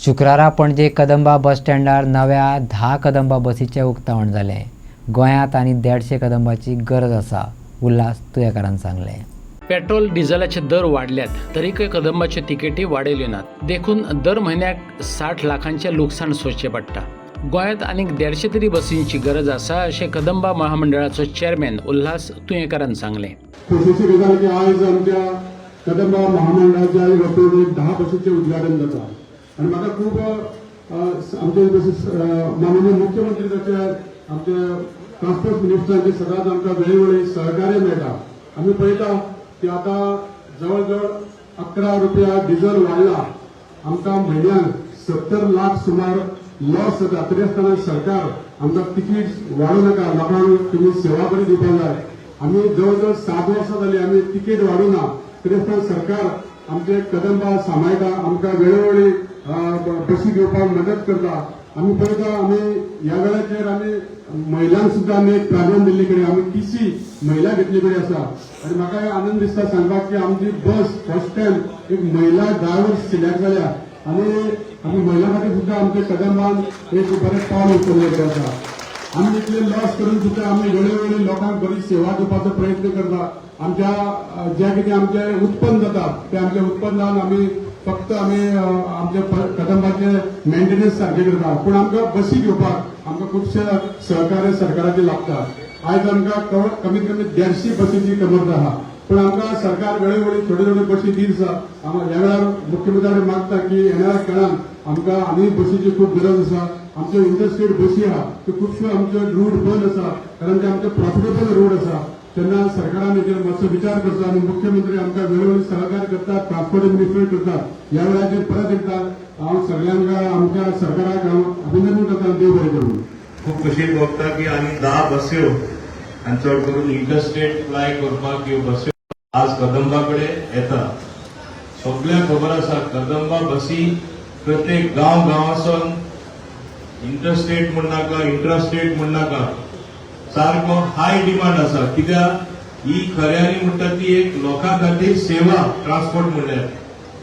शुक्रारा पणजे कदंबा बस स्टँडार नव्या 10 कदंबा बसीचे उक्तावण जालें। गोंयांत आनी 150 कदंबाची गरज आसा, उल्हास तुयेकारान सांगलें। पेट्रोल डिझेलाचे दर वाढल्यात तरीकय कदंबाचे तिकेटी वाडयल्यो नात। देखून दर म्हयन्याक 60 लाखांचे लुकसाण सोंसचें पडटा। गोंयांत आनीक 150 तरी बसींची गरज आसा अशें कदंबा महामंडळाचो चेअरमॅन उल्हास तुयेकारान सांगलें। खुशीची गजाल की आज आमच्या कदंबा महामंडळाच्या वतीन 10 बसींचे उद्घाटन जाता आणि म्हाका खूप आमचे माननीय मुख्यमंत्री तशेंच आमचे ट्रान्सपोर्ट मिनिस्टरांचे सदांच आमकां वेळोवेळी सहकार्य मेळटा। आमी पळयता की आता जवळ जवळ 11 रुपया डिझेल वाडला, आमकां म्हयन्याक 70 लाख सुमार लॉस जाता। तरी आसतना सरकार आमकां तिकीट वाडोवं नाका, लोकांक तुमी सेवा बरी दिवपाक जाय। आमी जवळ जवळ 7 वर्सां जाली आमी तिकेट वाडोवना, तरी आसतना सरकार आमचे कदंबा सांबाळटा, आमकां वेळोवेळी बसी घेवपाक मदत करता। आमी पळयता आमी ह्या वेळाचेर आमी महिलांक सुद्दां आमी एक प्राधान्य दिल्ले कडेन आमी TC महिला घेतले कडेन आसा आनी म्हाका आनंद दिसता सांगपाक की आमची बस फर्स्ट टायम एक महिला ड्रायव्हर सिलेक्ट जाल्या आनी आमी महिला खातीर सुद्दां आमच्या कदंबान एक बरें पावल उचलले कडेन आसा। आमी इतले लॉस करून सुद्दां आमी वेळोवेळी लोकांक बरी सेवा दिवपाचो प्रयत्न करता। आमच्या जे कितें आमचें उत्पन्न जाता ते आमच्या उत्पन्नान आमी फक्त आमी आमच्या कदंबाचे मेंटेनन्स सारखे करता, पूण आमकां बसी घेवपाक आमकां खुबशे सहकार्य सरकाराचे लागता। आयज आमकां कमीत कमी 150 बसीची गरज आहा, पूण आमकां सरकार वेळोवेळी थोड्यो थोड्यो बसी दीत आसा। ह्या वेळार मुख्यमंत्र्याक मागता की येणाऱ्या काळात आमकां आनी बसीची खूब गरज आसा। आमच्यो इंटरस्टेट बसी आहा त्यो खुबश्यो आमच्यो रूट बंद आसा, कारण ते आमचे प्रॉफिटेबल रूट आसा। तेन्ना सरकारान हेचेर मातसो विचार करचो आनी मुख्यमंत्री आमकां वेळोवेळी सहकार्य करतात, ट्रान्सपोर्ट मिनिस्टर करतात। ह्या वेळाचेर परत एकदा हांव सगळ्यांक आमच्या सरकाराक अभिनंदन करता, देव बरें करूं। खूप खुशी भोगता की आनी 10 बस्यो आनी चड करून इंटरस्टेट फ्लाय करपाक ह्यो बस्यो आज कदंबा कडेन येता। सगळ्यांक खबर आसा कदंबा बसी प्रत्येक गांवांसून इंटरस्टेट म्हण नाका, इंट्रास्टेट म्हण नाका, सारको हाय डिमांड आसा। कित्याक ही खऱ्यांनी म्हणटा ती एक लोकां खातीर सेवा ट्रान्सपोर्ट म्हणल्यार,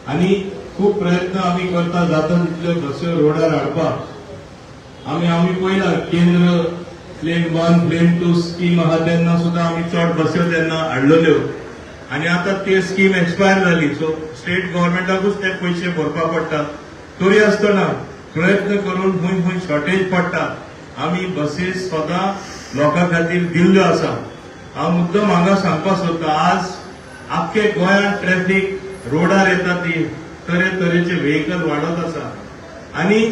आनी खूब प्रयत्न आमी करता जाता तितल्यो बस्यो रोडार हाडपाक। आमी पळयला केंद्र प्लेन 1 प्लेन 2 स्कीम आहा तेन्ना सुद्दां आमी चड बस्यो तेन्ना हाडलेल्यो आनी आतां ती स्कीम एक्सपायर जाली, सो स्टेट गव्हर्मेंटाकूच ते पयशे भरपाक पडटा। तरी आसतना प्रयत्न करून खंय खंय शॉर्टेज पडटा आमी बसीस स्वता लोकां खातीर दिल्ल्यो आसा। हांव मुद्दम हांगा सांगपाक सोदता, आज आख्खे गोंयांत ट्रॅफिक रोडार येता ती तरेतरेचे व्हेकल वाडत आसा आनी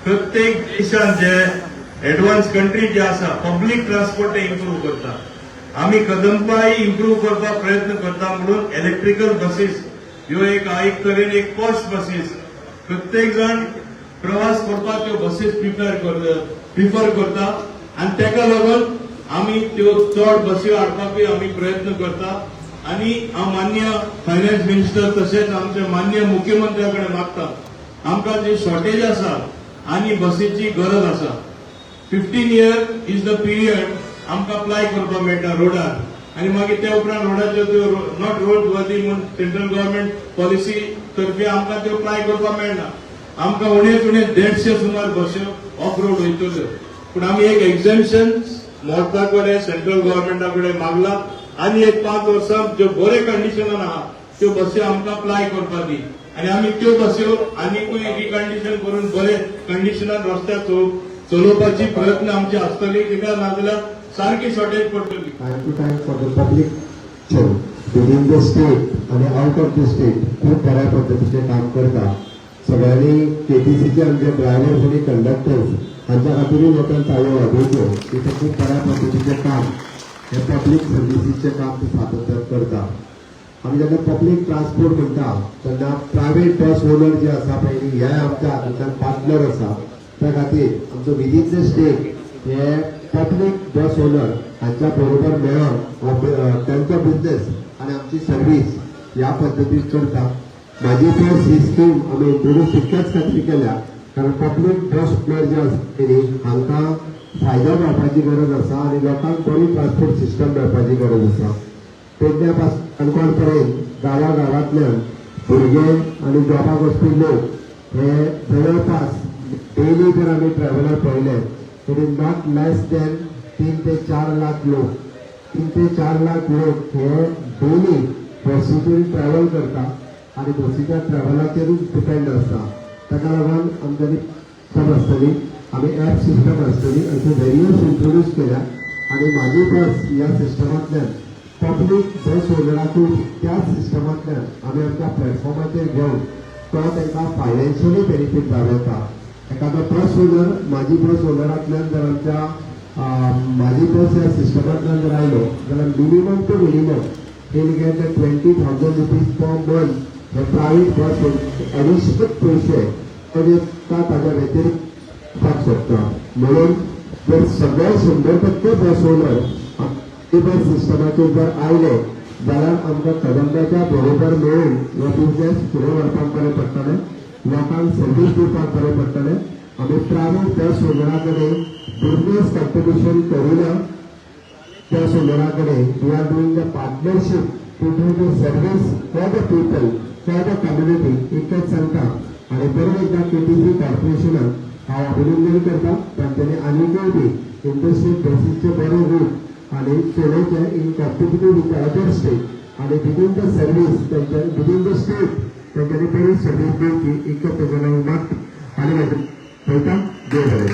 प्रत्येक देशान जे एडवान्स कंट्री जे आसा पब्लीक ट्रान्सपोर्ट इम्प्रूव्ह करता। आमी कदंबाय इम्प्रूव्ह करपाक प्रयत्न करता म्हणून इलेक्ट्रिकल बसीस ह्यो एक तरेन एक पॉश बसीस प्रत्येक जण प्रवास करपाक त्यो बसीस प्रिफर करता आनी तेका लागून आमी त्यो चड बसी हाडपाकूय आमी प्रयत्न करता। आनी हांव माननीय फायनान्स मिनिस्टर तशेंच आमचे माननीय मुख्यमंत्र्या कडेन मागता, आमकां जी शॉर्टेज आसा आनी बसीची गरज आसा, 15 इयर्स इज द पिरियड आमकां अप्लाय करपाक मेळटा रोडार आनी मागीर त्या उपरांत रोडाच्यो त्यो नॉट रोड वर्दी म्हूण सेंट्रल गव्हर्मेंट पॉलिसी तर्फे आमकां त्यो अप्लाय करपाक मेळना। आमकां उणेच उणे 150 सुमार बस्यो ऑफ रोड वयतल्यो, पूण आमी एक एक्झम्पशन मोर्चा कडेन सेंट्रल गव्हर्मेंटा कडेन मागला आनी एक 5 वर्सां ज्यो बरे कंडिशनान आहा त्यो बस्यो आमकां अप्लाय करपाक दी आनी आमी त्यो बस्यो आनीकूय रिकंडिशन करून बरे कंडिशनान रस्त्यार चलोवपाची प्रयत्न आमचे आसतली, कित्याक नाजाल्यार सारकी शॉर्टेज पडटली। Time to time for the public within the state आणि आउट ऑफ द स्टेट खूप बऱ्या पद्धतीचे काम करता। सगळ्यांनी KTCचे आमचे ड्रायव्हर्स आणि कंडक्टर्स हांच्या खातीरूय लोकांक ताळयो वाजोवच्यो, तिथे खूप बऱ्या पद्धतीचे काम हे पब्लीक सर्विसीचे काम ते सातत्यान करता। आमी जेन्ना पब्लीक ट्रान्सपोर्ट म्हणटा तेन्ना प्रायवेट बस ओनर जे आसा पळय हे आमच्या हातूंतल्यान पार्टनर आसा, त्या खातीर आमचो विदिन द स्टेट हे पब्लीक बस ओनर हांच्या बरोबर मेळोन त्यांचो बिझनेस आनी आमची सर्वीस ह्या पद्दतीन करता। माझी बस ही स्कीम आमी इंट्रोड्यूस इतक्याच खातीर केल्या कारण पब्लीक बस ओनर जे आसा हांकां फायदो मेळपाची गरज आसा आनी लोकांक बरी ट्रान्सपोर्ट सिस्टम मेळपाची गरज आसा। पेडण्या पासून काणकोण पर्यंत गांवांतल्यान भुरगे आनी जॉबाक वचपी लोक हे जवळपास डेली जर आम्ही ट्रॅव्हलर पळयले तरी नॉट लेस दॅन 3 ते 4 लाख लोक 3 ते 4 लाख लोक हे डेली बसीतून ट्रॅव्हल करतात आणि बसीच्या ट्रॅव्हलाचेरूच डिपेंड असता. ताका लागून आमच्यानी सब आसतली, आम्ही ॲप सिस्टम आसतली, अशे व्हेरियस इंट्रोड्यूस केल्या आणि माझी बस ह्या सिस्टमांतल्यान पब्लीक बस ओनराकूय त्या सिस्टमांतल्यान आमी आमच्या प्लॅटफॉर्माचेर घेवन तो तांकां फायनान्शियली बेनिफीट जावता. एखादो बस ओनर माझी बस ओनरांतल्यान जर आमच्या माझी बस ह्या सिस्टमांतल्यान जर आयलो जाल्यार minimum to minimum he'll get the 20,000 rupees per month. The private bus additional पैसे म्हणजे ताच्या व्यतिरिक्त जावंक शकता. म्हणून जर सगळे 100% बस ओनर बस सिस्टमाचेर जर आयले जाल्यार आमकां कदंबाच्या बरोबर मेळून हो बिझनेस फुडें व्हरपाक बरें पडटलें, लोकांक सर्वीस दिवपाक बरें पडटलें. आमी प्रायवेट बस ओनरा कडेन बिझनेस कॉम्पिटिशन करिना. त्या सोनराकडे we are doing the partnership to do the service for the people, for the community इतकेंच सांगता. आणि परत एकदा केटीसी कॉर्पोरेशनाक हांव अभिनंदन करता. तांच्यांनी आनीकूय बी इंडस्ट्रीयल बसीचे बरे रूट आणि चलोवचे in competitive with other state आणि विदीन द सर्व्हिस तांच्या विदीन द स्टेट तांच्यांनी बरी सर्व्हिस दिवची इतकें ताजे नांव मागता. आनी पळयता देव बरें.